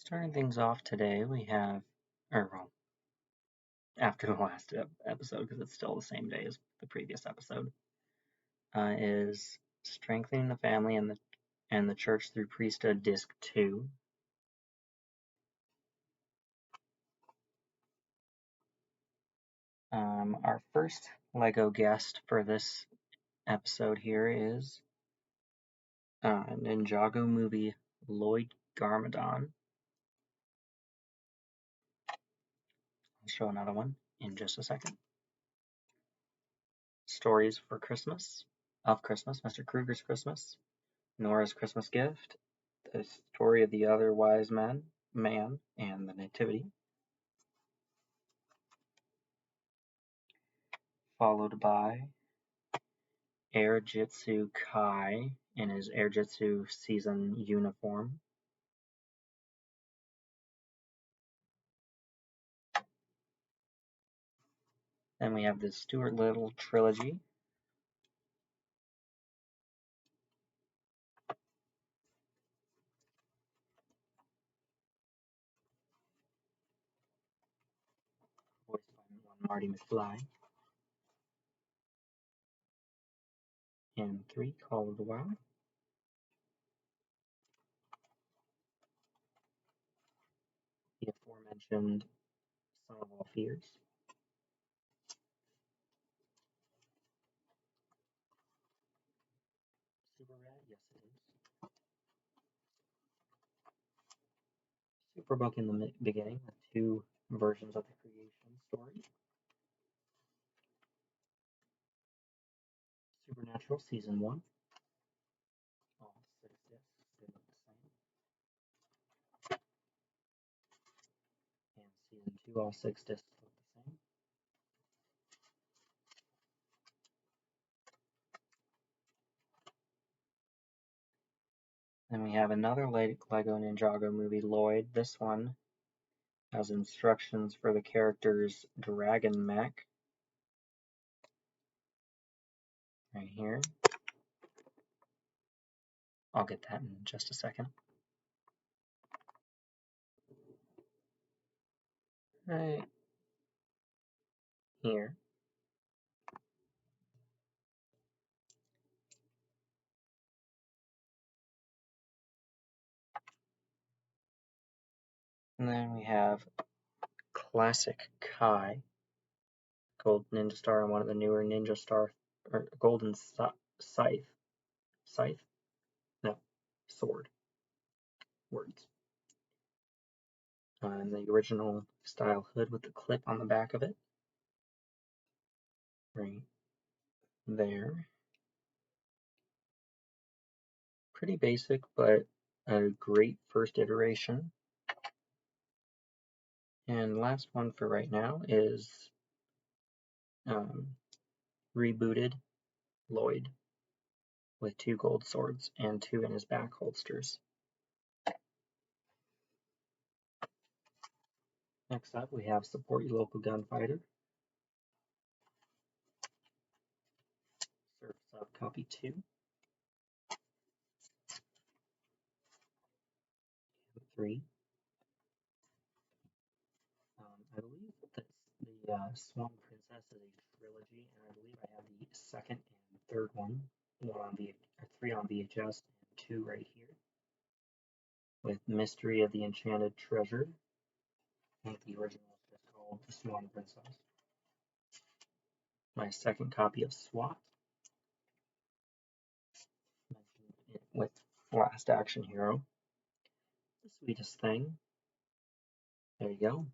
Starting things off today, we have, or well, after the last episode, because it's still the same day as the previous episode, is strengthening the family and the church through priesthood, disc 2. Our first Lego guest for this episode here is Ninjago movie Lloyd Garmadon. I'll show another one in just a second. Stories for Christmas, of Christmas, Mr. Krueger's Christmas, Nora's Christmas Gift, The Story of the Other Wise Man, and the Nativity, followed by Air Jitsu Kai in his Air Jitsu season uniform. Then we have the Stuart Little trilogy. Voiced by one Marty McFly. And 3, Call of the Wild. The aforementioned Sum of All Fears. Super Rad? Yes, it is. Superbook in the beginning with 2 versions of the creation story. Supernatural Season 1. All 6 discs, they look the same. And Season 2, all 6 discs look the same. Then we have another Lego Ninjago movie, Lloyd. This one has instructions for the character's Dragon Mech. Right here. I'll get that in just a second. Right here. And then we have Classic Kai, Gold Ninja Star, and one of the newer Ninja Star, or Golden Scythe. Scythe? No, sword. Words. And the original style hood with the clip on the back of it. Right there. Pretty basic, but a great first iteration. And last one for right now is rebooted Lloyd with 2 gold swords and 2 in his back holsters. Next up, we have Support Your Local Gunfighter. Surf's Up Copy 2. And 3. I believe that the Swan Princess is a trilogy, and I believe I have the second and third one, 3 on VHS and 2 right here, with Mystery of the Enchanted Treasure. I think the original is just called The Swan Princess. My second copy of SWAT, mentioned with Last Action Hero. The Sweetest Thing. There you go.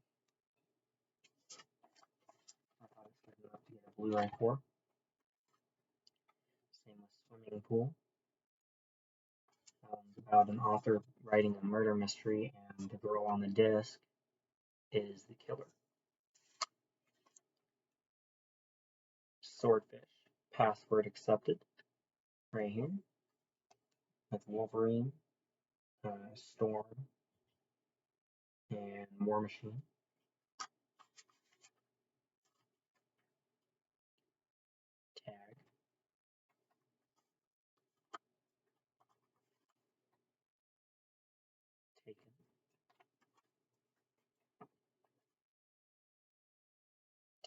I thought it was good enough to get a Blu-ray for. Same with Swimming Pool. It's about an author writing a murder mystery, and the girl on the disc is the killer. Swordfish, Password Accepted, right here, with Wolverine, Storm, and War Machine. Tag. Taken.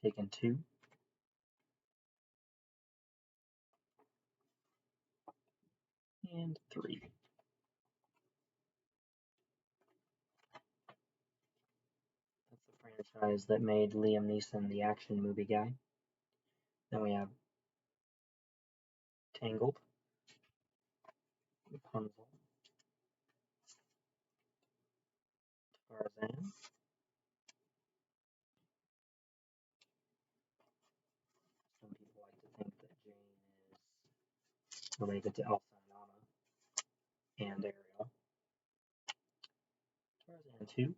Taken 2. And 3. That's the franchise that made Liam Neeson the action movie guy. Then we have Tangled, Rapunzel, Tarzan, some people like to think that Jane is related to Elsa and Anna, and Ariel. Tarzan 2,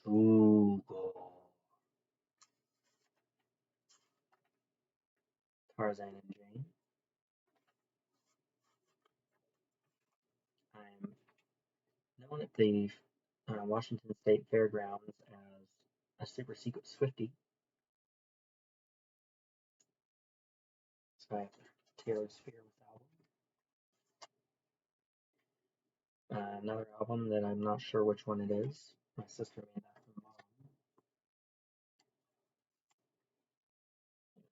Frugal, Tarzan and Jane. I'm known at the Washington State Fairgrounds as a super secret Swiftie. So I have the Taylor's Fearless album. Another album that I'm not sure which one it is. My sister made that for Mom.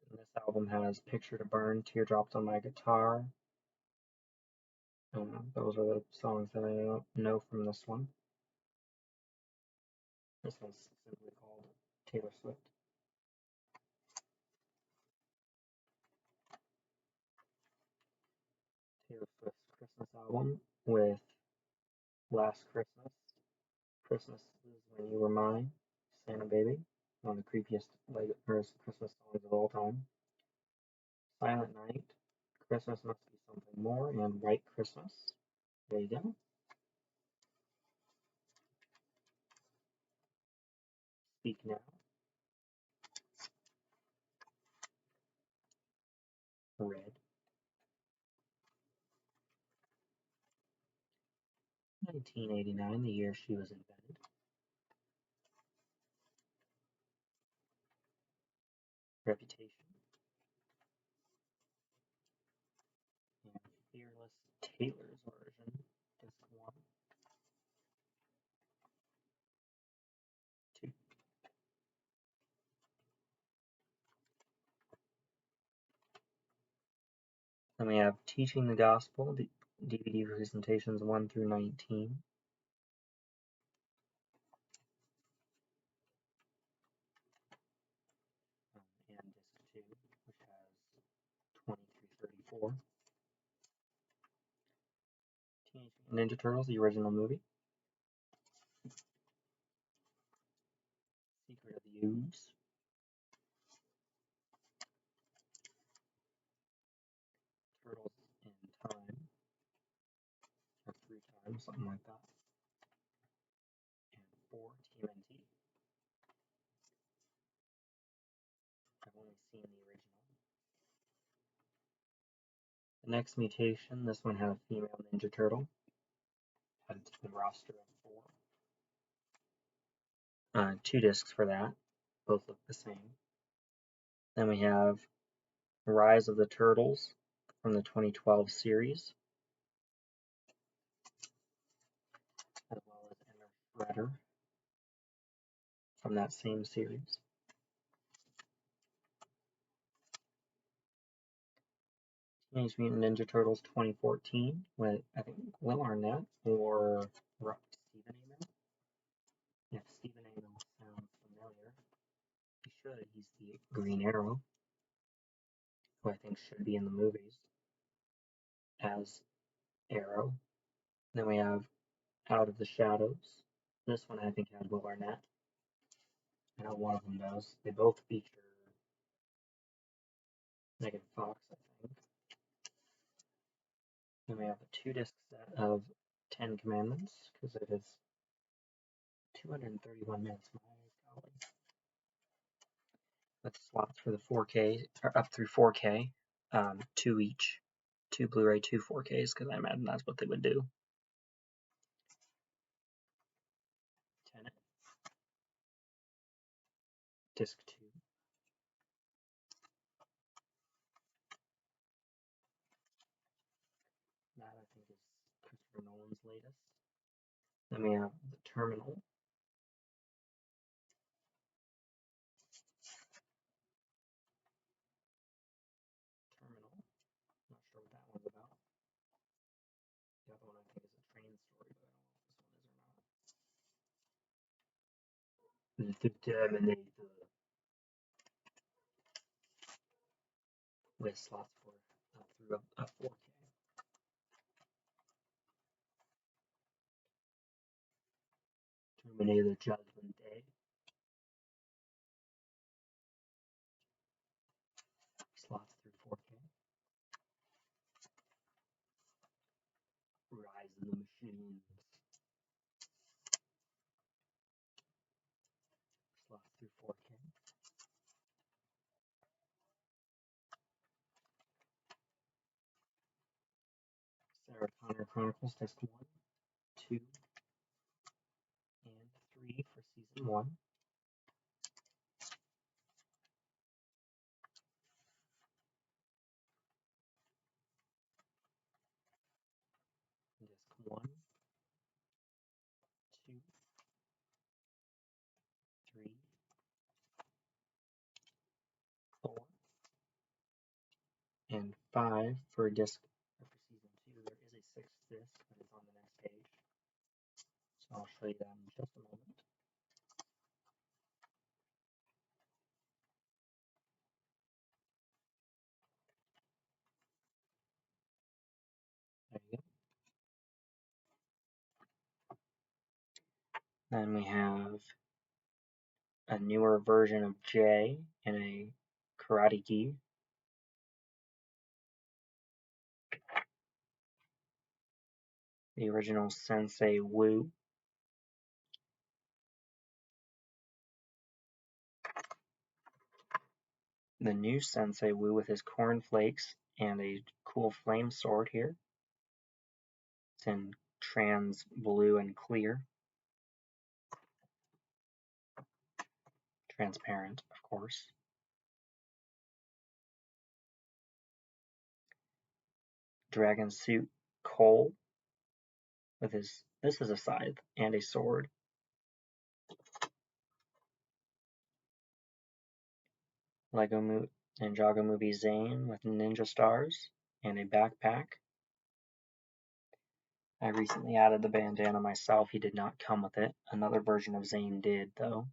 And this album has Picture to Burn, Teardrops on My Guitar. Those are the songs that I know from this one. This one's simply called Taylor Swift. Taylor Swift's Christmas album with Last Christmas, Christmas is When You Were Mine, Santa Baby, one of the creepiest Christmas songs of all time. Silent Night, Christmas Must Be Something More, and White Christmas. There you go. Speak Now. Red. 1989, the year she was invented. Reputation. And Fearless Taylor's version, disc 1. 2. Then we have Teaching the Gospel, DVD presentations 1 through 19. And disc 2, which has 20 through 34. Teenage Mutant Ninja Turtles, the original movie. Secret of the Ooze. Turtles in Time. Or 3 times, something like that. And 4, TMNT. I've only seen the original. The Next Mutation, this one had a female Ninja Turtle. Had a roster of 4. 2 discs for that. Both look the same. Then we have Rise of the Turtles from the 2012 series, as well as Enter Shredder from that same series. Teenage Mutant Ninja Turtles 2014 with, I think, Will Arnett or Stephen Amell. If Stephen Amell sounds familiar, he should. He's the Green Arrow, who I think should be in the movies as Arrow. Then we have Out of the Shadows. This one I think has Will Arnett. I know one of them does. They both feature Megan Fox, I think. Then we have a 2-disc set of 10 Commandments, because it is 231 minutes. My golly. With slots for the 4K, or up through 4K, 2 each. 2 Blu-ray, 2 4Ks, because I imagine that's what they would do. Tenet. Disc 2. That I think is Christopher Nolan's latest. Then we have The Terminal. The Terminator with slots for up through a 4K. Terminator Judgment Day. Slots through 4K. Rise of the Machines. Slots through 4K. Sarah Connor Chronicles Disc 1, 2, and 3 for Season 1. Disc 1, 2, 3, 4, and 5 for Season 2. There is a 6th disc that is on the next page. So I'll show you that in just a moment. There you go. Then we have a newer version of Jay in a Karate Gi. The original Sensei Wu. The new Sensei Wu with his cornflakes and a cool flame sword here. It's in trans blue and clear. Transparent, of course. Dragon suit Cole with his, this is a scythe and a sword. Lego Ninjago movie Zane with ninja stars and a backpack. I recently added the bandana myself. He did not come with it. Another version of Zane did, though.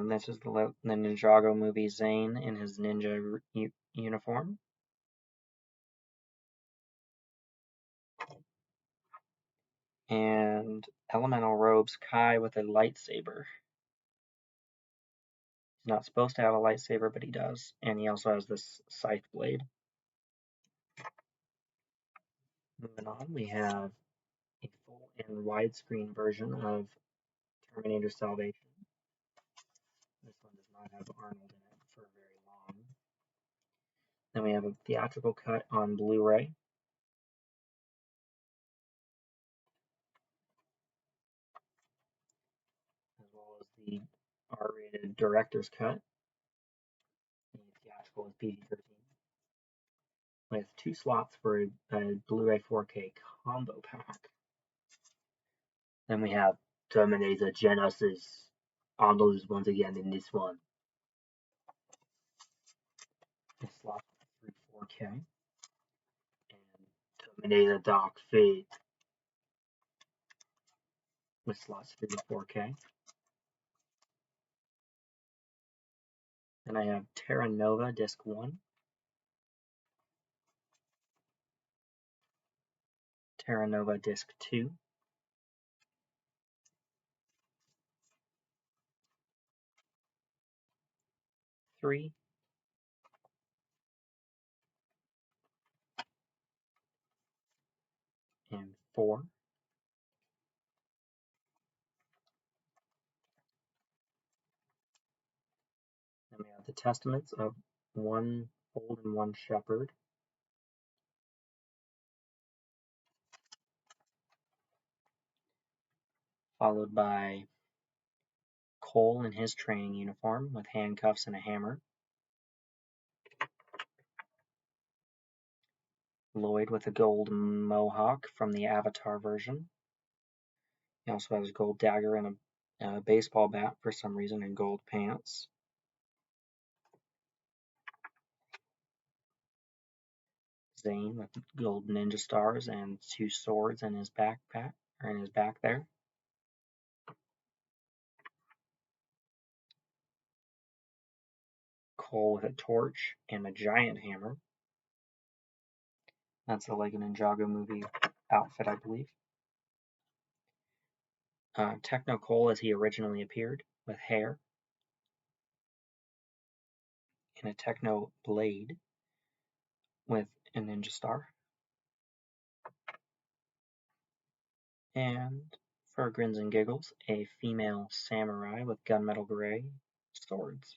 This is the Ninjago movie Zane in his ninja uniform. And Elemental Robes Kai with a lightsaber. He's not supposed to have a lightsaber, but he does. And he also has this scythe blade. Moving on, we have a full and widescreen version of Terminator Salvation. This one does not have Arnold in it for very long. Then we have a theatrical cut on Blu-ray. As well as the R-rated director's cut. The theatrical is PG-13. With 2 slots for a Blu-ray 4K combo pack. Then we have Terminator Genisys. Arnold is once again in this one. A slot through 4K. And Terminator Dark Fate. With slots through the 4K. Then I have Terra Nova Disc 1. Terra Nova Disc 2. 3. And 4. Then we have the Testaments of One Fold and One Shepherd. Followed by Cole in his training uniform with handcuffs and a hammer. Lloyd with a gold mohawk from the Avatar version. He also has a gold dagger and a baseball bat for some reason and gold pants. Zane with gold ninja stars and 2 swords in his backpack, or in his back there. Cole with a torch and a giant hammer. That's a Lego Ninjago movie outfit, I believe. Techno Cole as he originally appeared, with hair. And a Techno Blade with a ninja star. And for grins and giggles, a female samurai with gunmetal gray swords.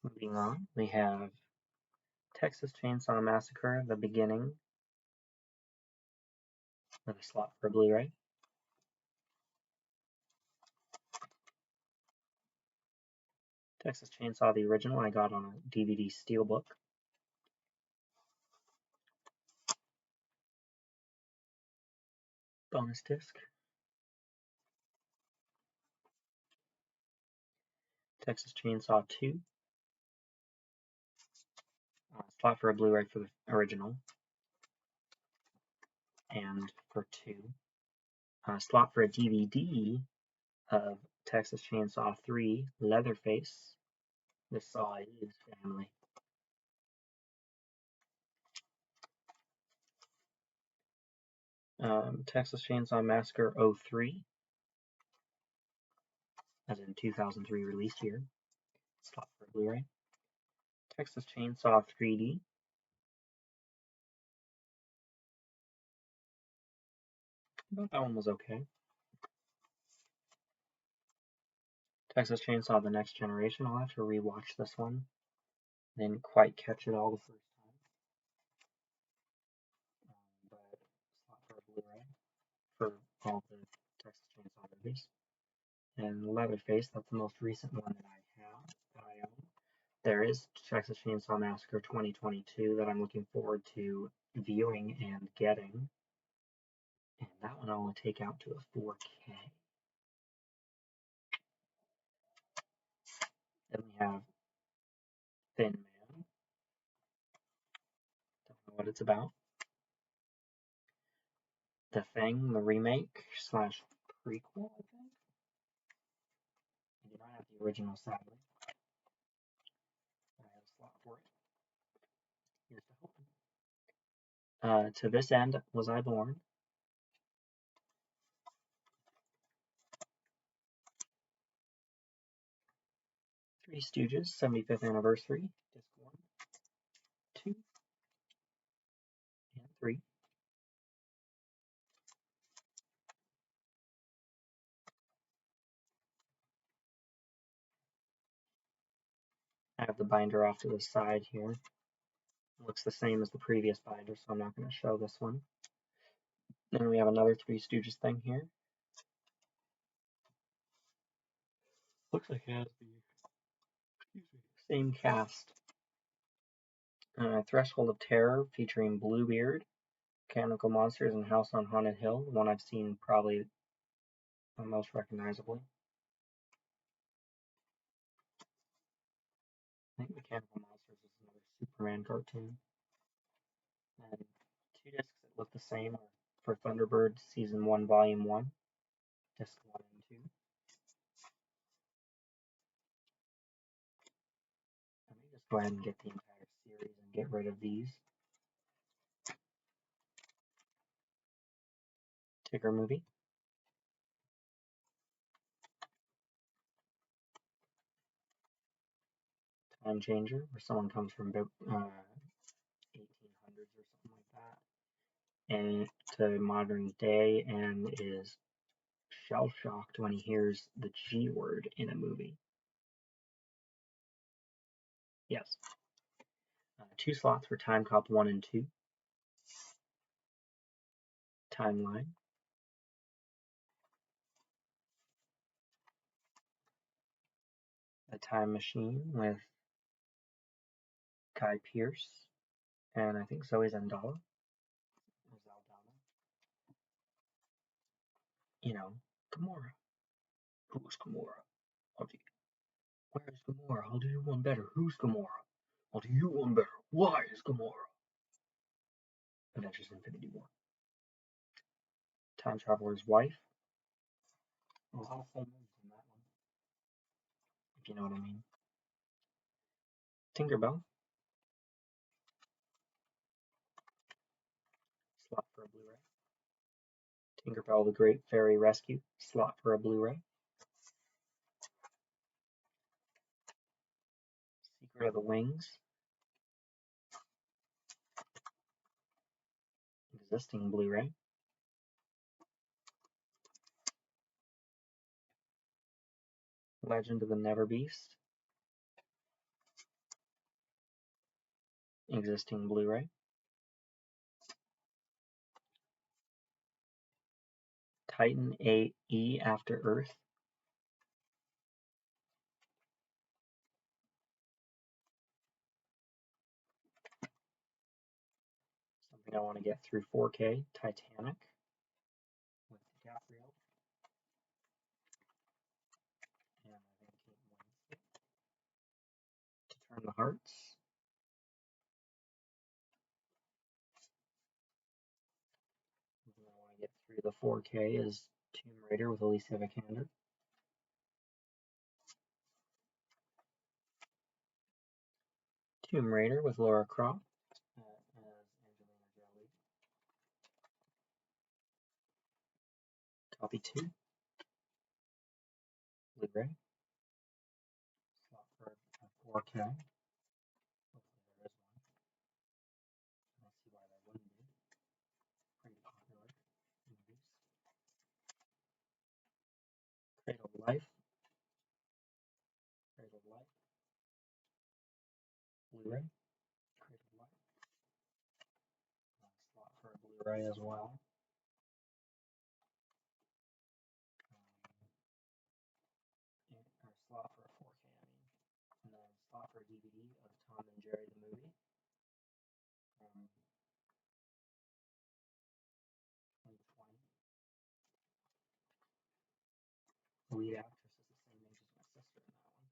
Moving on, we have Texas Chainsaw Massacre, the beginning, with a slot for Blu-ray. Texas Chainsaw, the original, I got on a DVD steelbook. Bonus disc. Texas Chainsaw 2. Slot for a Blu-ray for the original. And for 2. Slot for a DVD of Texas Chainsaw 3, Leatherface. The Saw is family. Texas Chainsaw Massacre 03, as in 2003 release year. Slot for Blu-ray. Texas Chainsaw 3D. I thought that one was okay. Texas Chainsaw The Next Generation. I'll have to rewatch this one. Didn't quite catch it all the first time. But slot for a Blu-ray for all the Texas Chainsaw movies. And Leatherface, that's the most recent one that I own. There is Texas Chainsaw Massacre 2022 that I'm looking forward to viewing and getting. And that one I will take out to a 4K. Then we have Thin Man. Don't know what it's about. The Thing, the remake / prequel, I think. I do not have the original, sadly. I have a slot for it. Here's the hoping. To This End Was I Born. Three Stooges, 75th Anniversary, Disc 1, 2, and 3. I have the binder off to the side here. It looks the same as the previous binder, so I'm not going to show this one. Then we have another Three Stooges thing here. Looks like it has the same cast. Threshold of Terror featuring Bluebeard, Mechanical Monsters, and House on Haunted Hill, the one I've seen probably most recognizably. I think Mechanical Monsters is another Superman cartoon. And 2 discs that look the same are for Thunderbird Season 1, Volume 1, Disc 1 and 2. Let me just go ahead and get the entire series and get rid of these. Tigger movie. Time Changer, where someone comes from 1800s or something like that, and to modern day, and is shell-shocked when he hears the G word in a movie. Yes. 2 slots for Time Cop 1 and 2. Timeline. A Time Machine with Guy Pearce and I think Zoe Zaldana. You know, Gamora. Who's Gamora? Where's Gamora? I'll do you one better. Who's Gamora? I'll do you one better. Why is Gamora? Avengers Infinity War. Time Traveler's Wife. A lot of full moons in that one, if you know what I mean. Tinkerbell. Slot for a Blu-ray. Tinkerbell the Great Fairy Rescue. Slot for a Blu-ray. Secret of the Wings. Existing Blu-ray. Legend of the Neverbeast. Existing Blu-ray. Titan A.E. After Earth. Something I want to get through 4K. Titanic with DiCaprio. And I think Kate Winslet. To Turn the Hearts. Something I want to get through the 4K is Tomb Raider with Alicia Vikander. Tomb Raider with Laura Croft as Angelina Jolie. Copy 2. Blu-ray. Slot for a 4K. Hopefully there is one. I don't see why there wouldn't be. Pretty popular movies. Cradle of Life. Cradle of Life. Blu-ray. Cradle of Life. Slot for a Blu-ray as well. Or slot for a 4K, I mean. And then slot for a DVD of Tom and Jerry the movie from 2020. The lead actress is the same age as my sister in that one.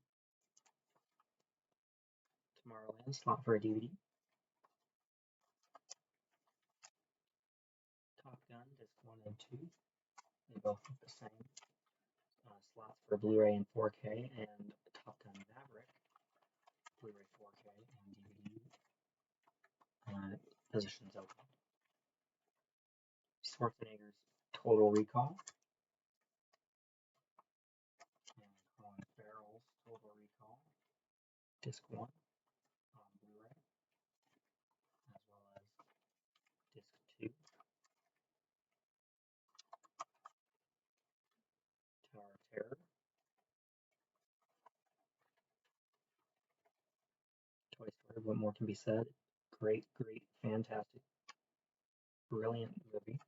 Tomorrowland, slot for a DVD. Top Gun, disc 1 and 2. They both look the same. Slots for Blu-ray and 4K, and Top Gun Maverick, Blu-ray 4K and DVD. Positions open. Schwarzenegger's Total Recall. And Colin Farrell's Total Recall. Disc 1 on Blu-ray, as well as Disc 2. Tower of Terror. Toy Story, what more can be said? Great, fantastic, brilliant movie.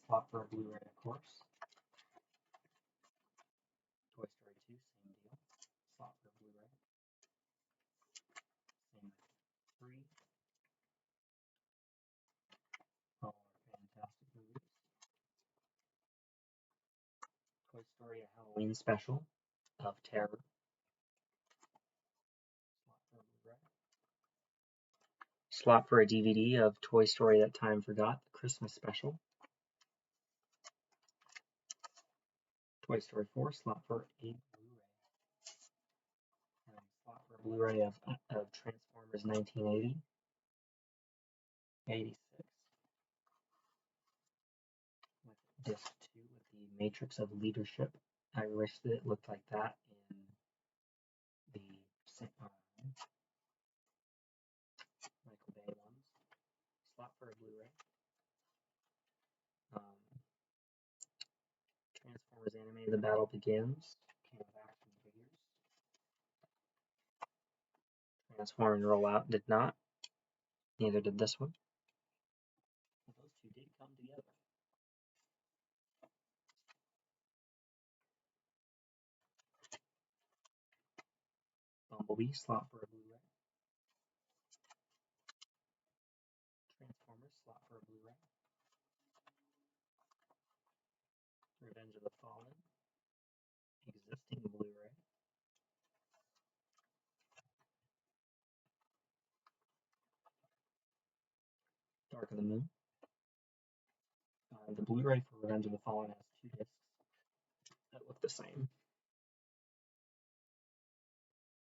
Slot for a Blu-ray, of course. Toy Story 2, same deal. Slot for a Blu-ray. Same with 3. All are fantastic movies. Toy Story, a Halloween special of terror. Slot for a DVD of Toy Story That Time Forgot, the Christmas special. Toy Story 4, slot for a Blu-ray. And slot for a Blu-ray of Transformers 1980. 86. With disc 2 with the Matrix of Leadership. I wish that it looked like that in the Michael Bay ones. Slot for a Blu-ray. Transformers Animated The Battle Begins. Came with action figures. Transformers Rollout did not. Neither did this one. Well, those two did come together. Bumblebee, slot for a Blu-ray. Transformers, slot for a Blu-ray. Revenge of the Fallen, existing Blu-ray. Dark of the Moon. The Blu-ray for Revenge of the Fallen has 2 discs that look the same.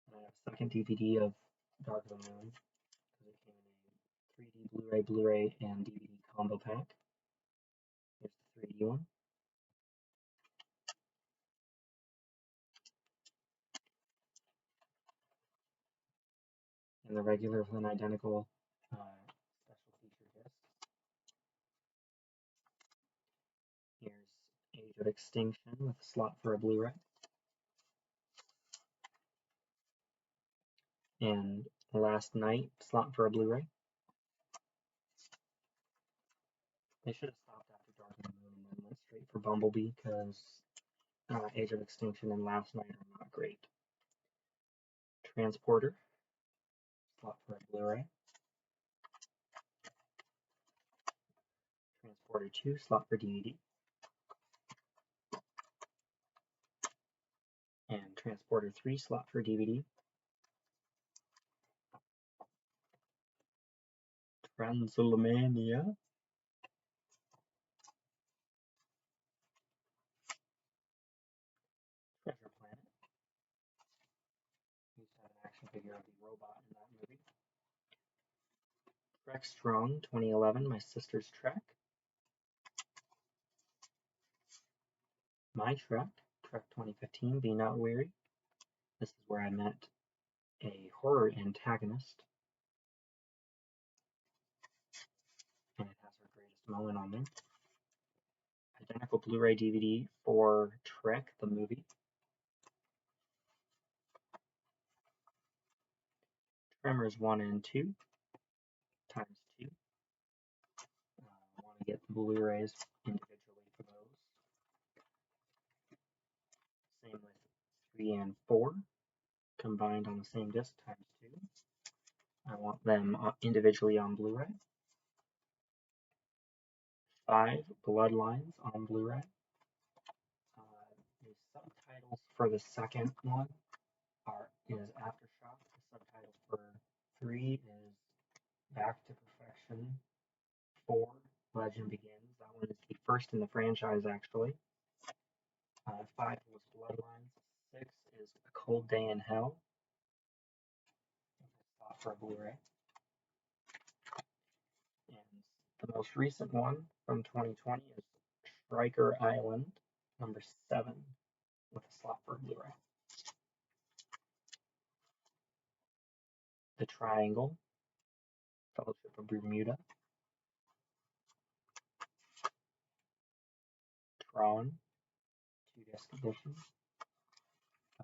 And I have a second DVD of Dark of the Moon because it came in a 3D Blu-ray, Blu-ray, and DVD combo pack. Here's the 3D one. And the regular with an identical special feature disc. Here's Age of Extinction with a slot for a Blu-ray. And Last Night slot for a Blu-ray. They should have stopped after Dark of the Moon and then went straight for Bumblebee because Age of Extinction and Last Night are not great. Transporter slot for a Blu-ray. Transporter 2 slot for DVD. And Transporter 3 slot for DVD. Transylvania. Treasure Planet. We used to have an action figure of the robot in that movie. Trek Strong 2011, My Sister's Trek. My Trek, Trek 2015, Be Not Weary. This is where I met a horror antagonist. And it has her greatest moment on there. Identical Blu-ray DVD for Trek, the movie. Tremors 1 and 2 times 2. I want to get the Blu-rays individually for those. Same with 3 and 4 combined on the same disc times 2. I want them individually on Blu-ray. 5 Bloodlines on Blu-ray. The subtitles for the second one is Aftershock. The subtitle for 3 is Back to Perfection. 4 Legend Begins. That one is the first in the franchise, actually. 5 was Bloodlines. 6 is A Cold Day in Hell. For a Blu-ray. And the most recent one from 2020 is Striker Island, number 7, with a slot for a Blu-ray. The Triangle, Fellowship of Bermuda. Tron, 2-disc edition. A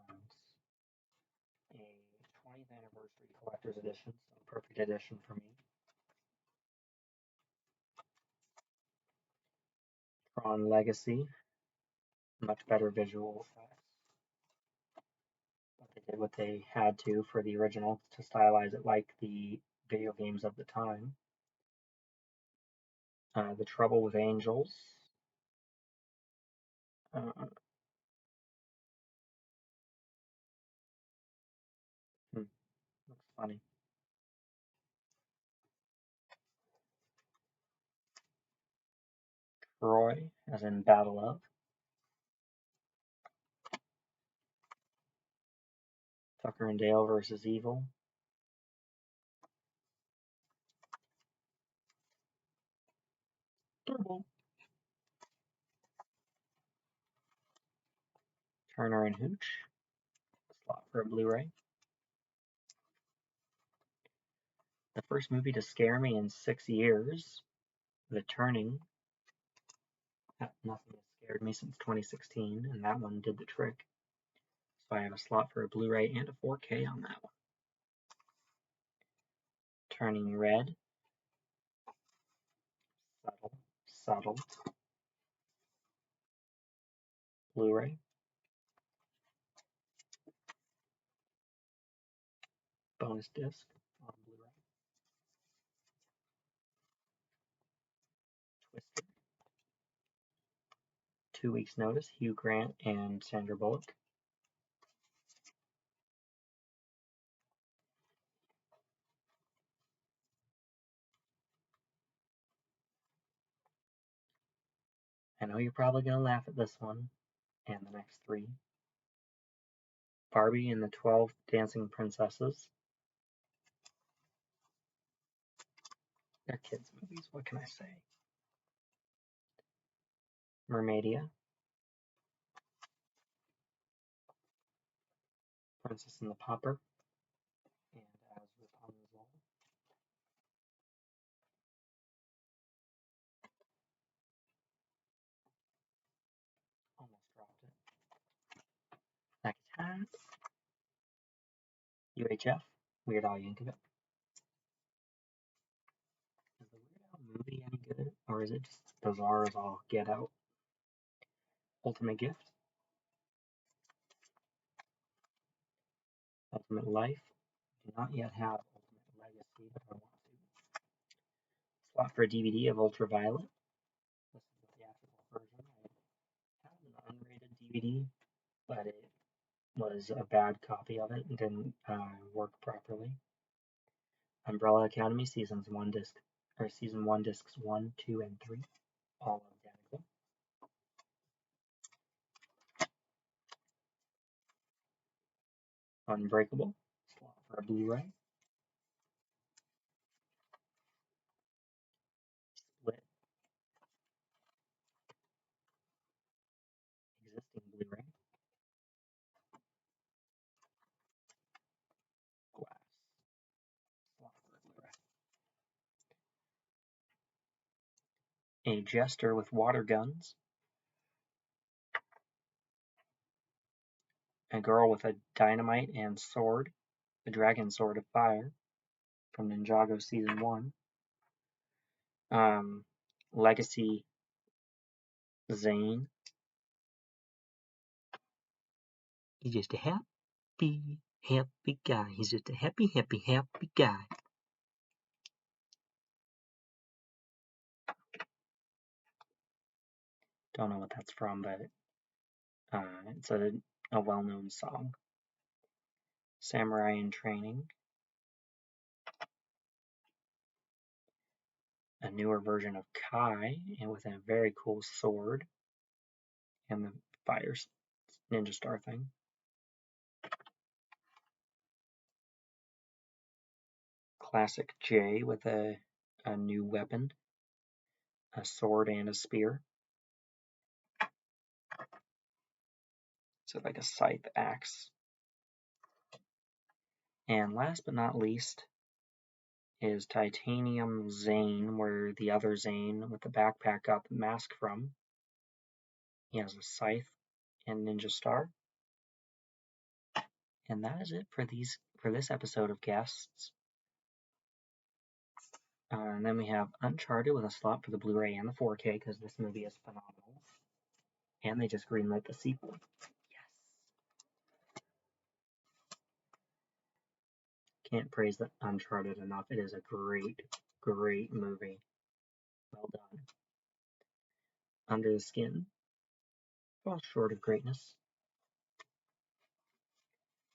20th anniversary collector's edition, so perfect edition for me. Tron Legacy, much better visual effects. But they did what they had to for the original to stylize it like the video games of the time. The Trouble with Angels. Looks funny. Troy, as in Battle of. Tucker and Dale versus Evil. Turbo. Turner and Hooch. Slot for a Blu-ray. The first movie to scare me in 6 years. The Turning. Nothing has scared me since 2016, and that one did the trick. So I have a slot for a Blu-ray and a 4K on that one. Turning Red. Subtle. Blu-ray. Bonus disc on Blu-ray. Twister. 2 Weeks Notice, Hugh Grant and Sandra Bullock. I know you're probably going to laugh at this one and the next three. Barbie and the 12 Dancing Princesses. They're kids' movies, what can I say? Mermaidia. Princess and the Pauper. And as Rapunzel. Almost dropped it. Next hat. UHF. Weird Al Yankovic. Is the Weird Al movie any good? Or is it just bizarre as all get out? Ultimate Gift. Ultimate Life. Do not yet have Ultimate Legacy, but I want to. Slot for a DVD of Ultraviolet. This is the theatrical version. I have an unrated DVD, but it was a bad copy of it and didn't work properly. Umbrella Academy Season 1 discs 1, 2, and 3, all identical. Unbreakable, slot for a Blu-ray. Split, existing Blu-ray. Glass, slot for a Blu-ray. A Jester with water guns. A girl with a dynamite and sword, the Dragon Sword of Fire, from Ninjago Season 1. Legacy Zane. He's just a happy guy. He's just a happy guy. Don't know what that's from, but it's a well-known song. Samurai in Training. A newer version of Kai, and with a very cool sword and the fire ninja star thing. Classic J with a new weapon, a sword and a spear. So like a scythe axe. And last but not least is Titanium Zane, where the other Zane with the backpack got the mask from. He has a scythe and ninja star. And that is it for this episode of Guests. And then we have Uncharted with a slot for the Blu-ray and the 4K, because this movie is phenomenal. And they just greenlit the sequel. Yes! Can't praise the Uncharted enough. It is a great, great movie. Well done. Under the Skin. Falls short of greatness.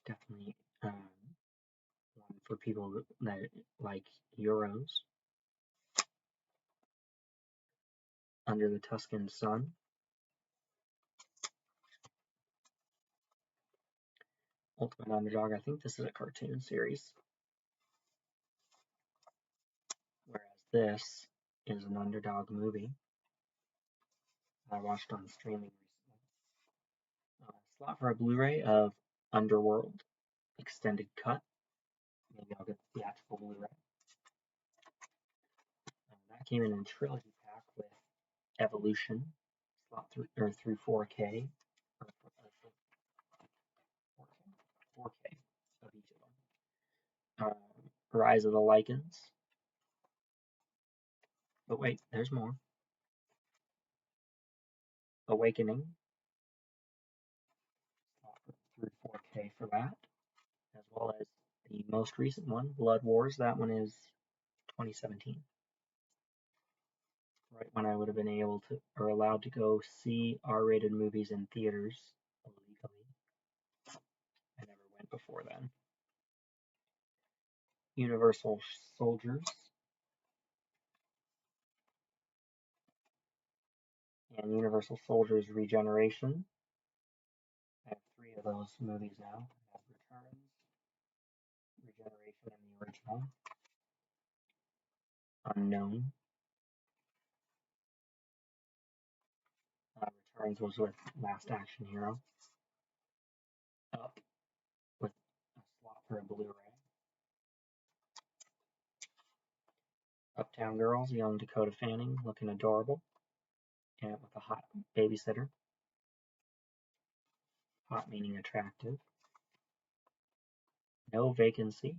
Definitely one for people that like Euros. Under the Tuscan Sun. Ultimate Underdog. I think this is a cartoon series. Whereas this is an Underdog movie I watched on streaming recently. Slot for a Blu-ray of Underworld Extended Cut. Maybe I'll get the theatrical Blu-ray. That came in a trilogy pack with Evolution, slot through 4K. 4K of each of them. Rise of the Lycans. But wait, there's more. Awakening. Through 4K for that, as well as the most recent one, Blood Wars. That one is 2017. Right when I would have been able to, or allowed to go see R-rated movies in theaters illegally. I never went before then. Universal Soldiers. and Universal Soldiers Regeneration. I have 3 of those movies now. I have Returns, Regeneration, and the original. Unknown. Returns was with Last Action Hero. Up with a slot for a Blu-ray. Uptown Girls, young Dakota Fanning, looking adorable, and with a hot babysitter. Hot meaning attractive. No Vacancy.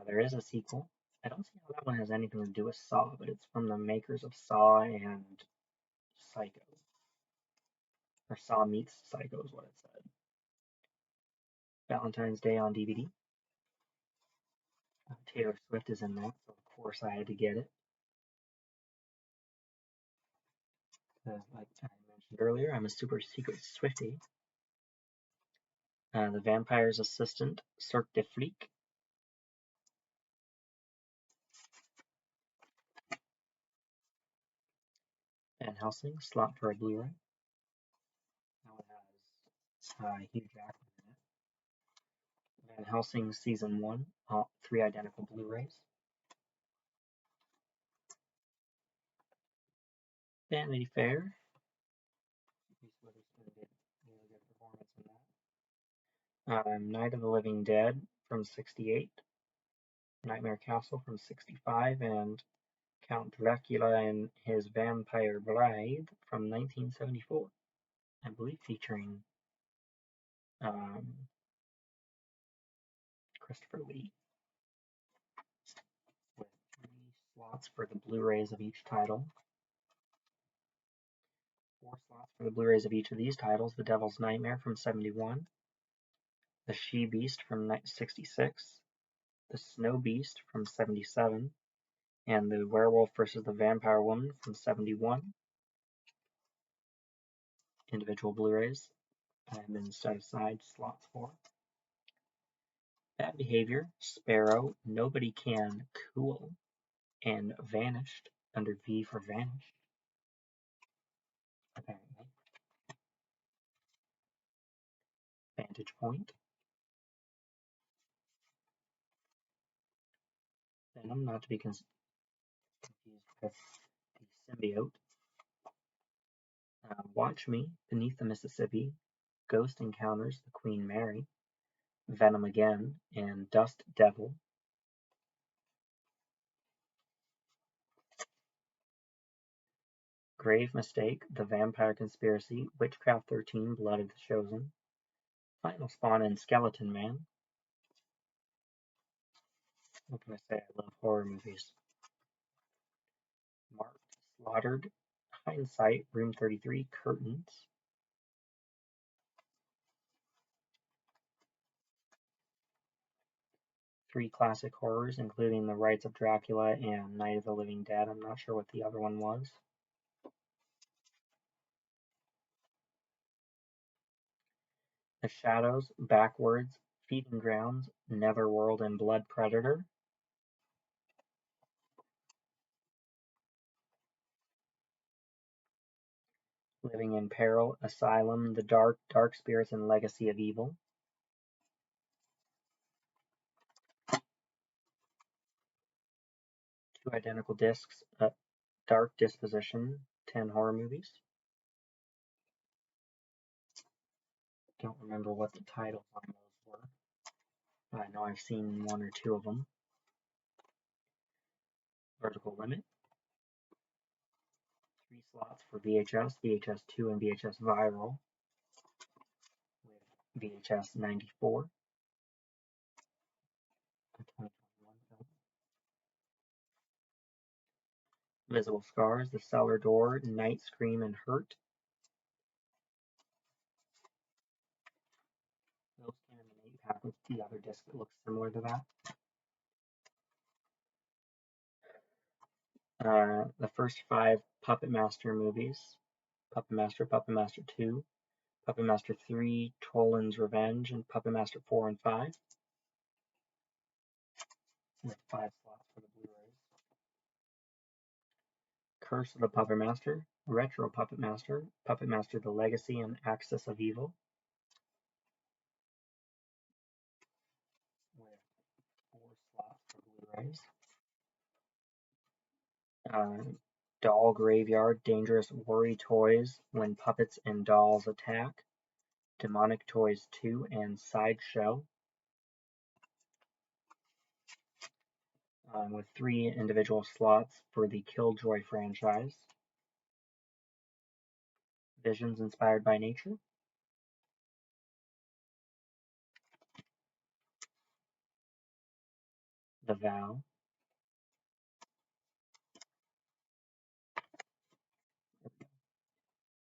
There is a sequel. I don't see how that one has anything to do with Saw, but it's from the makers of Saw and Psycho. Or Saw meets Psycho is what it said. Valentine's Day on DVD. Taylor Swift is in that, so of course I had to get it. Like I mentioned earlier, I'm a super secret Swiftie. The Vampire's Assistant, Cirque de Flic. Van Helsing, slot for a Blu-ray. That one has Hugh Jackman in it. Van Helsing Season 1, 3 identical Blu-rays. Vanity Fair. Reese Witherspoon did a really good performance in that. Night of the Living Dead from '68. Nightmare Castle from '65, and Count Dracula and His Vampire Bride from 1974. I believe featuring Christopher Lee. With 3 slots for the Blu-rays of each title. 4 slots for the Blu-rays of each of these titles: The Devil's Nightmare from '71, The She-Beast from '66, The Snow Beast from '77, and The Werewolf vs. the Vampire Woman from '71. Individual Blu-rays have been set aside slots for. Bad Behavior, Sparrow, Nobody Can, Cool, and Vanished under V for Vanished, apparently. Vantage Point. Venom, not to be confused with the symbiote. Watch Me, Beneath the Mississippi, Ghost Encounters the Queen Mary, Venom Again, and Dust Devil. Grave Mistake, The Vampire Conspiracy, Witchcraft 13, Blood of the Chosen, Final Spawn, and Skeleton Man. What can I say? I love horror movies. Marked, Slaughtered, Hindsight, Room 33, Curtains. Three classic horrors, including The Rites of Dracula and Night of the Living Dead. I'm not sure what the other one was. The Shadows, Backwards, Feeding Grounds, Netherworld, and Blood Predator. Living in Peril, Asylum, The Dark, Dark Spirits, and Legacy of Evil. Two identical discs, Dark Disposition, 10 horror movies. Don't remember what the titles on those were. I know I've seen 1 or 2 of them. Vertical Limit. 3 slots for VHS, VHS 2, and VHS Viral, with VHS 94. A 2021 film. Visible Scars, The Cellar Door, Night, Scream, and Hurt. Those came in an 8-pack with the other disc that looks similar to that. The first 5 Puppet Master movies: Puppet Master, Puppet Master 2, Puppet Master 3, Toland's Revenge, and Puppet Master 4 and 5, with 5 slots for the Blu-rays. Curse of the Puppet Master, Retro Puppet Master, Puppet Master The Legacy and Axis of Evil, with 4 slots for Blu-rays. Doll Graveyard, Dangerous Worry Toys, When Puppets and Dolls Attack, Demonic Toys 2, and Sideshow, with 3 individual slots for the Killjoy franchise. Visions Inspired by Nature, The Vow,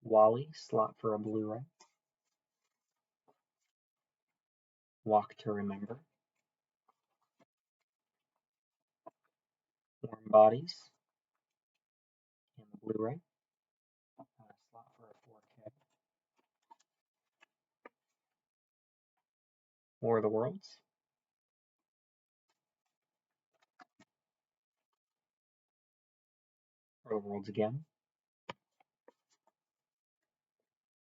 Wally, slot for a Blu-ray, Walk to Remember, Warm Bodies, and the Blu-ray, slot for a 4K, War of the Worlds, War of the Worlds again,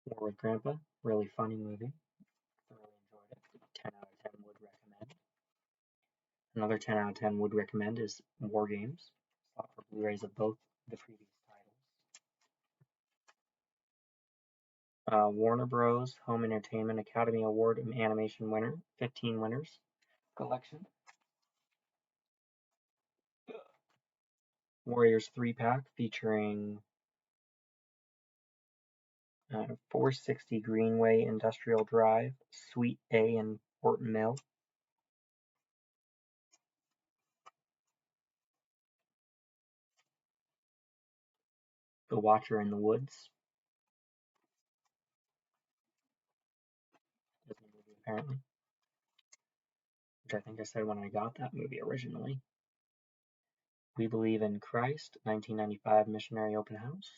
War with Grandpa, really funny movie, thoroughly enjoyed it, 10 out of 10 would recommend. Another 10 out of 10 would recommend is War Games, slot for Blu-rays of both the previous titles. Warner Bros. Home Entertainment Academy Award Animation winner, 15 winners collection. Warriors 3-pack featuring 460 Greenway Industrial Drive, Suite A in Fort Mill. The Watcher in the Woods. Disney movie, apparently. Which I think I said when I got that movie originally. We Believe in Christ, 1995 Missionary Open House.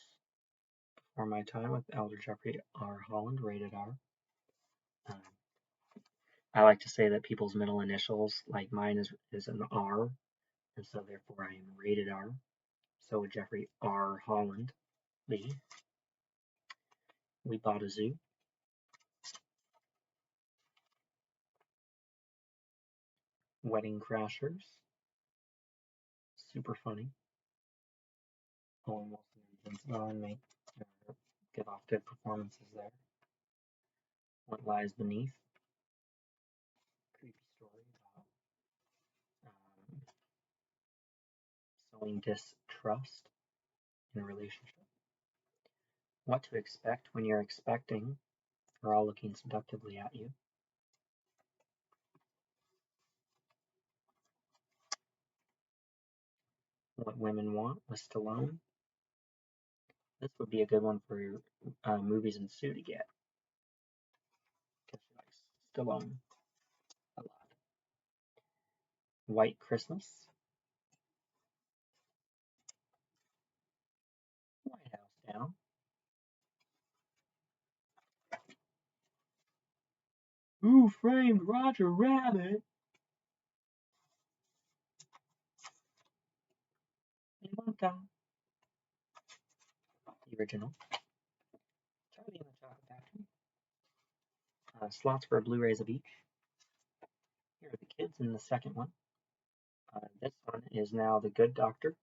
Before My Time with Elder Jeffrey R. Holland, rated R. I like to say that people's middle initials, like mine is an R, and so therefore I am rated R. So would Jeffrey R. Holland be. We Bought a Zoo. Wedding Crashers. Super funny. Owen Wilson and Vince Vaughn give off good performances there. What Lies Beneath. Creepy story about sowing distrust in a relationship. What to Expect When You're Expecting. We're all looking seductively at you. What Women Want with Stallone. This would be a good one for Movies and Sue to get. Because she likes Stallone a lot. White Christmas. White House Down. Who Framed Roger Rabbit? The original. Charlie and the Chocolate Factory. Slots for Blu-rays of each. Here are the kids in the second one. This one is now The Good Doctor.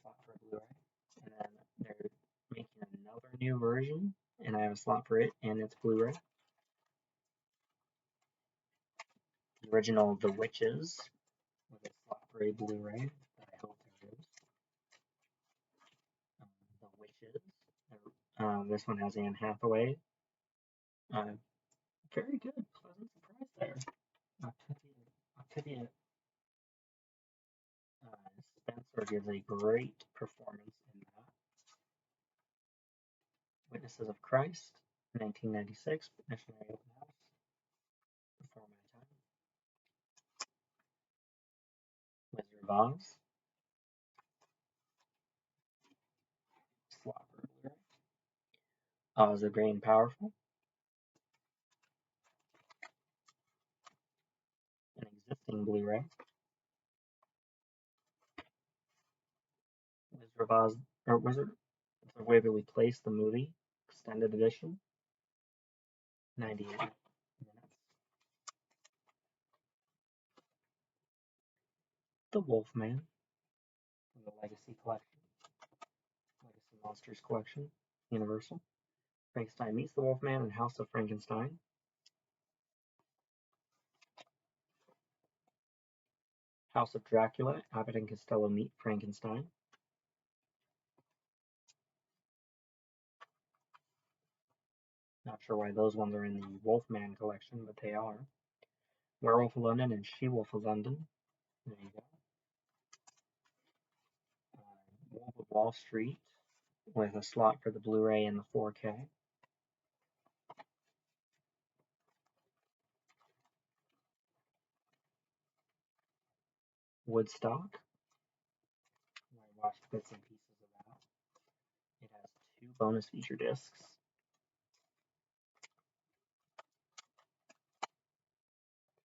Slot for a Blu-ray. And then they're making another new version, and I have a slot for it and its Blu-ray. The original The Witches with a slot for a Blu-ray that I hope there is. The Witches. This one has Anne Hathaway. Very good, pleasant surprise there. Octavia Spencer gives a great performance in that. Witnesses of Christ, 1996, Missionary Open House, Before My Time. Wizard of Oz, slot for Blu-ray. Oz the Great and Powerful, an existing Blu-ray. Wizard of Oz, or Wizard of Waverly Place, the movie, extended edition, 98 minutes. The Wolfman from the Legacy Collection, Legacy Monsters Collection, Universal. Frankenstein Meets the Wolfman and House of Frankenstein. House of Dracula, Abbott and Costello Meet Frankenstein. Not sure why those ones are in the Wolfman collection, but they are. Werewolf of London and She-Wolf of London. There you go. Wolf of Wall Street with a slot for the Blu-ray and the 4K. Woodstock. I watched bits and pieces of that. It has 2 bonus feature discs.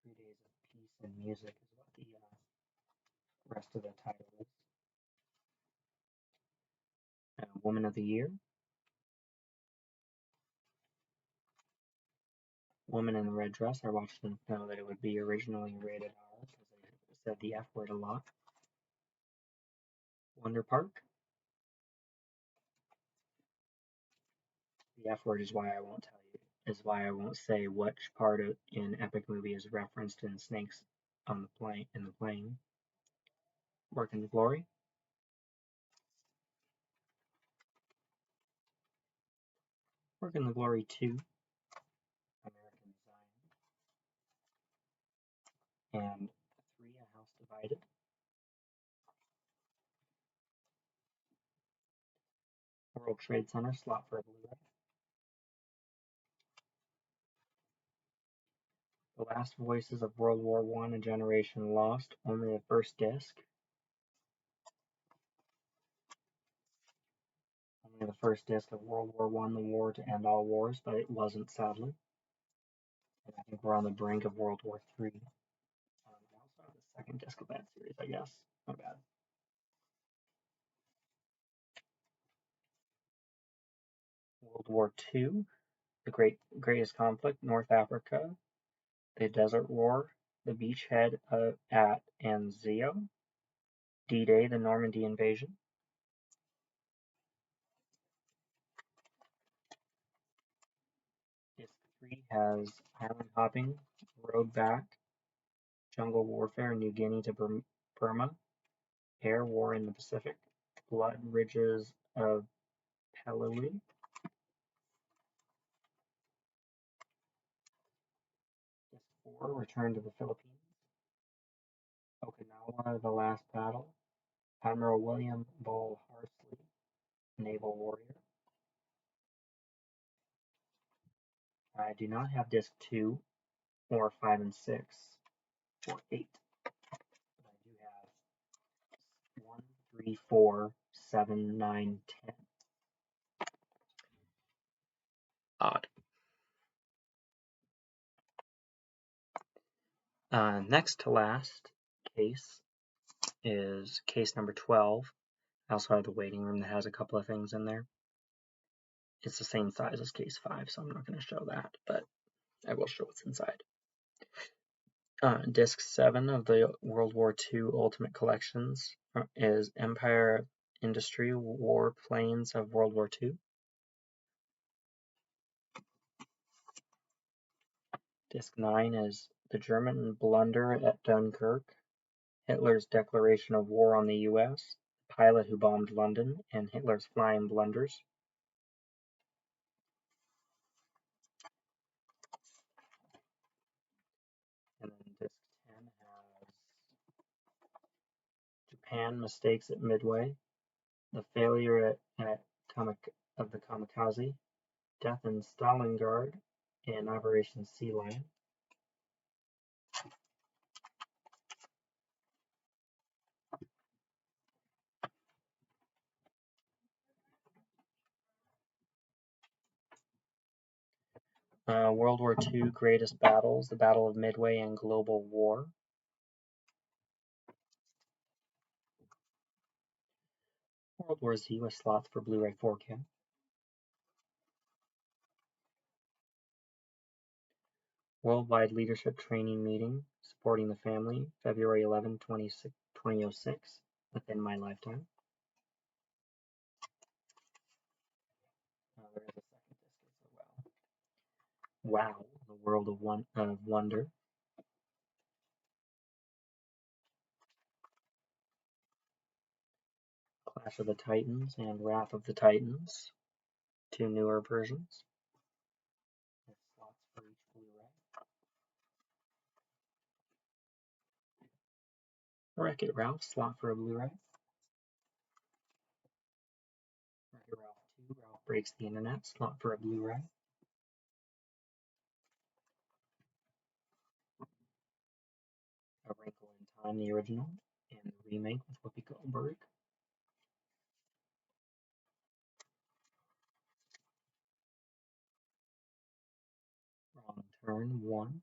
3 Days of Peace and Music is what the rest of the title is. Woman of the Year. Woman in the Red Dress. I watched them know that it would be originally rated R because they said the F word a lot. Wonder Park. The F word is why I won't tell you. Is why I won't say which part in Epic Movie is referenced in Snakes on the plane in the plane. Work in the Glory. Work in the Glory 2. American Zion. And 3, A House Divided. World Trade Center, slot for a Blu-ray. The Last Voices of World War I, A Generation Lost, only the first disc. Only the first disc of World War I, The War to End All Wars, but it wasn't, sadly. And I think we're on the brink of World War III. I also have the second disc of that series, I guess. My bad. World War II, the greatest conflict, North Africa, the Desert War, the beachhead at Anzio, D-Day, the Normandy invasion. Disc 3 has Island Hopping, Road Back, Jungle Warfare, New Guinea to Burma, Air War in the Pacific, Blood Ridges of Peleliu. Disc 4, Return to the Philippines. Okinawa, The Last Battle, Admiral William Bull Harsley, Naval Warrior. I do not have disc 2 or 5 and 6 or 8. But I do have 1, 3, 4, 7, 9, 10. Odd. Next to last case is case number 12. I also have the waiting room that has a couple of things in there. It's the same size as case 5, so I'm not going to show that, but I will show what's inside. Disc 7 of the World War II Ultimate Collections is Empire Industry Warplanes of World War II. Disc 9 is The German Blunder at Dunkirk, Hitler's Declaration of War on the U.S., The Pilot Who Bombed London, and Hitler's Flying Blunders. And then disc 10 has Japan Mistakes at Midway, The Failure of the Kamikaze, Death in Stalingrad, and Operation Sea Lion. World War II Greatest Battles, the Battle of Midway and Global War. World War Z with slots for Blu-ray 4K. Worldwide Leadership Training Meeting, Supporting the Family, February 11, 2006, within my lifetime. There is a second disc as well. Wow, the World of Wonder. Clash of the Titans and Wrath of the Titans, 2 newer versions. With slots for each Blu-ray. Wreck-It Ralph, slot for a Blu-ray. Wreck-It Ralph 2, Ralph Breaks the Internet, slot for a Blu-ray. A Wrinkle in Time, the original, and the remake with Whoopi Goldberg. Wrong Turn 1,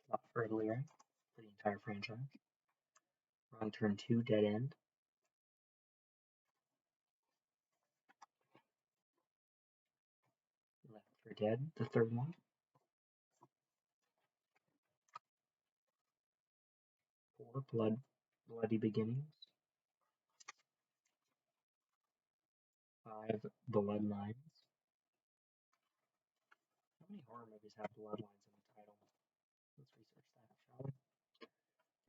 slot for a Blu-ray for the entire franchise. Wrong Turn 2, Dead End. Left 4 Dead, the third one. 4 Bloody Beginnings. 5 Bloodlines. How many horror movies have Bloodlines in the title? Let's research that, shall we?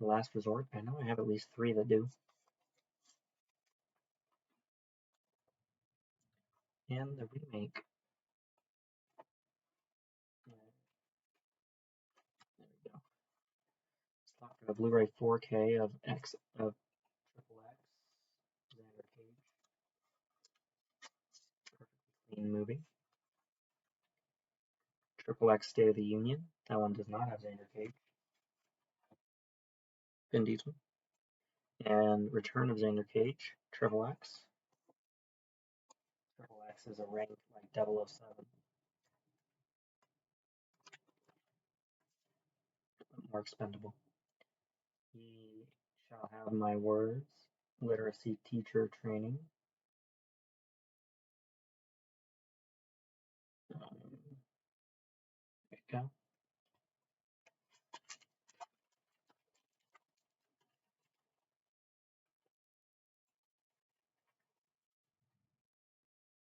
The Last Resort. I know I have at least 3 that do. And the remake. There we go. Slot for the Blu-ray 4K of Triple X. Xander Cage. Perfectly clean movie. Triple X State of the Union. That one does not have Xander Cage. Vin Diesel. And Return of Xander Cage. Triple X. Triple X is a rank like 007. But more expendable. Ye shall have my words. Literacy teacher training. There you go.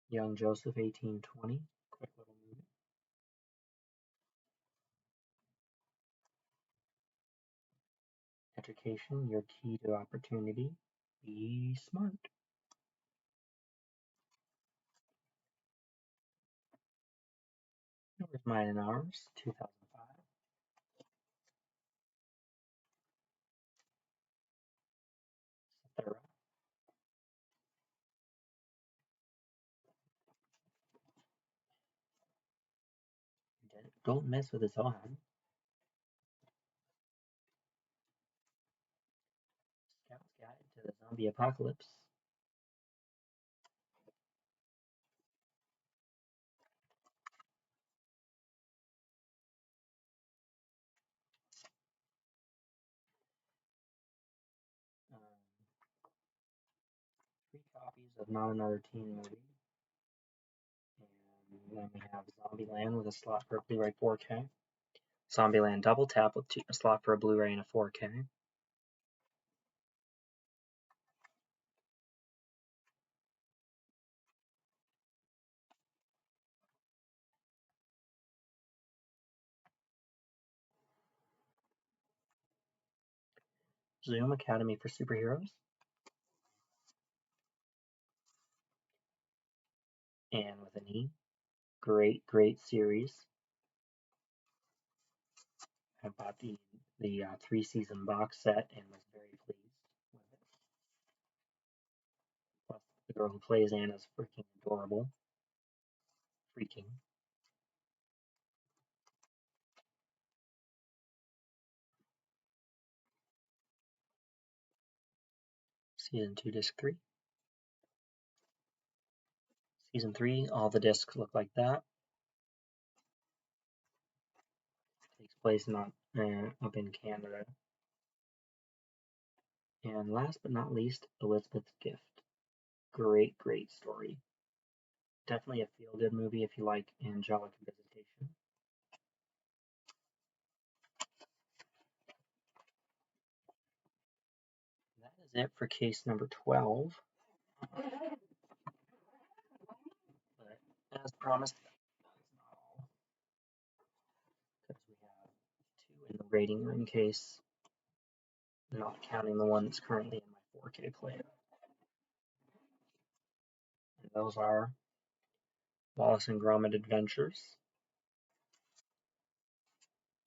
Young Joseph, 1820. Quick little movie. Education, your key to opportunity. Be smart. Where's Mine and Ours, 2005. Thorough. Don't mess with his arm. Scout's Guide to the Zombie Apocalypse. Um, 3 copies of Not Another Teen Movie. And then we have Zombieland with a slot for a Blu-ray 4K. Zombieland Double Tap with a slot for a Blu-ray and a 4K. Zoom Academy for Superheroes. And with an E. Great, great series. I bought the 3-season box set and was very pleased with it. Plus, the girl who plays Anna is freaking adorable. Freaking. Season 2, Disc 3. Season 3, all the discs look like that. Takes place not up in Canada. And last but not least, Elizabeth's Gift. Great, great story. Definitely a feel-good movie if you like angelic visitation. That is it for case number 12. But as promised, that's not all. Because we have 2 in the rating room case, not counting the one that's currently in my 4K player. And those are Wallace and Gromit Adventures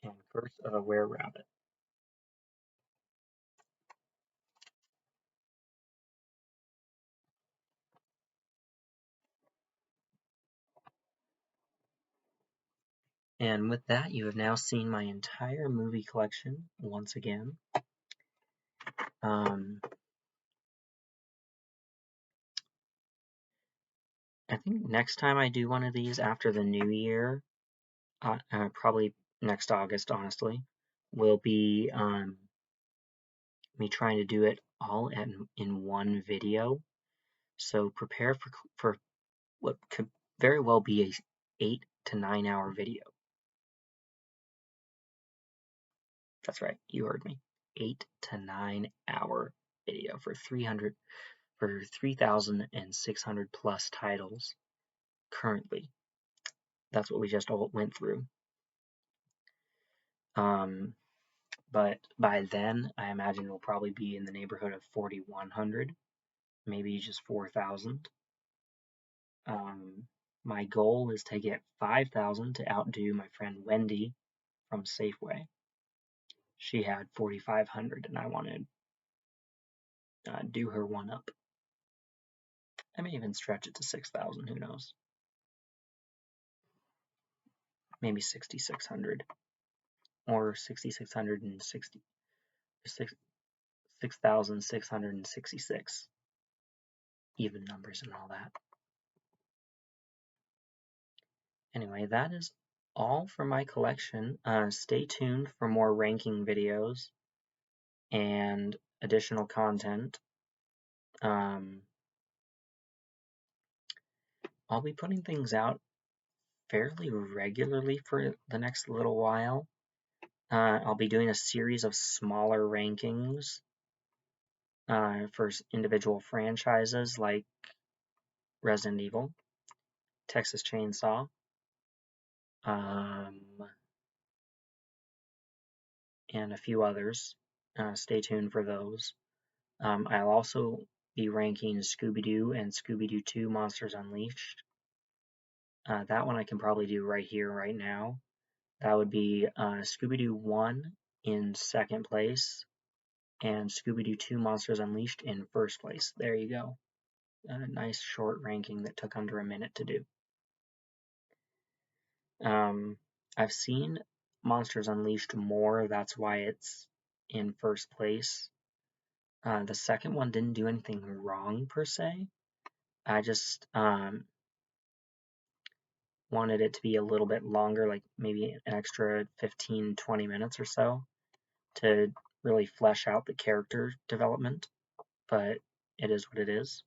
and Curse of a Were-Rabbit. And with that, you have now seen my entire movie collection once again. I think next time I do one of these after the new year, probably next August, honestly, will be me trying to do it all in one video. So prepare for what could very well be a 8 to 9 hour video. That's right, you heard me. 8 to 9 hour video for 3,600 plus titles currently. That's what we just all went through. But by then, I imagine it'll probably be in the neighborhood of 4,100, maybe just 4,000. My goal is to get 5,000 to outdo my friend Wendy from Safeway. She had 4,500, and I want to do her one up. I may even stretch it to 6,000, who knows? Maybe 6,600 or 6,660, 6,666. Even numbers and all that. Anyway, that is all for my collection. Stay tuned for more ranking videos and additional content. I'll be putting things out fairly regularly for the next little while. I'll be doing a series of smaller rankings for individual franchises like Resident Evil, Texas Chainsaw, and a few others. Stay tuned for those. I'll also be ranking Scooby-Doo and Scooby-Doo 2 Monsters Unleashed. That one I can probably do right here, right now. That would be Scooby-Doo 1 in second place and Scooby-Doo 2 Monsters Unleashed in first place. There you go. A nice short ranking that took under a minute to do. I've seen Monsters Unleashed more, that's why it's in first place. The second one didn't do anything wrong per se. I just wanted it to be a little bit longer, like maybe an extra 15-20 minutes or so to really flesh out the character development, but it is what it is.